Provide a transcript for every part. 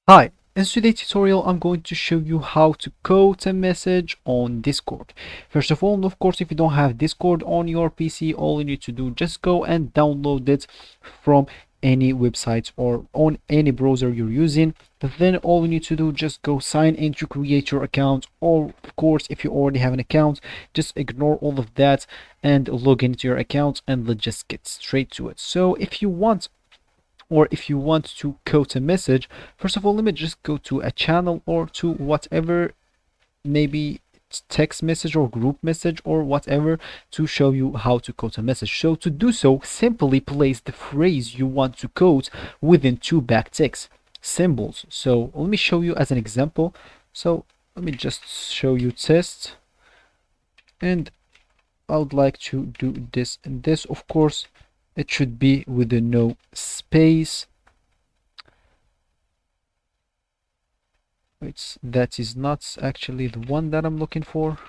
Hi, in today's tutorial I'm going to show you how to quote a message on Discord. First of all, of course, if you don't have Discord on your PC, all you need to do just go and download it from any website or on any browser you're using. Then all you need to do just go sign in to create your account, or of course if you already have an account, just ignore all of that and log into your account, and let's just get straight to it. So if you want to quote a message, first of all, let me just go to a channel or to whatever, maybe text message or group message or whatever, to show you how to quote a message. So to do so, simply place the phrase you want to quote within two backticks symbols. So let me show you as an example. So let me just show you test, and I would like to do this and this. Of course, it should be with a no space. That is not actually the one that I'm looking for.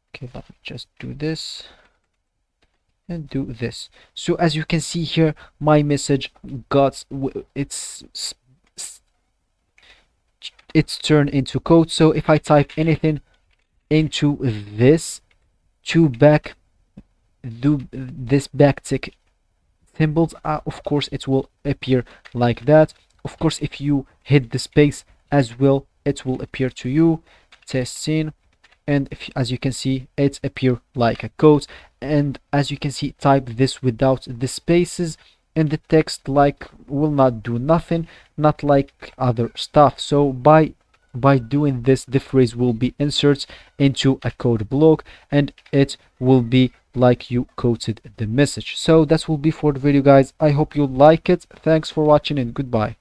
Okay, let me just do this and do this. So as you can see here, my message got it's turned into code. So if I type anything into this to back do this backtick symbols, of course it will appear like that. Of course, if you hit the space as well, it will appear to you test scene, and as you can see, it appear like a code. And as you can see, type this without the spaces, and the text like will not do nothing, not like other stuff. So by doing this, the phrase will be inserted into a code block, and it will be like you quoted the message. So that will be for the video, guys. I hope you like it. Thanks for watching, and goodbye.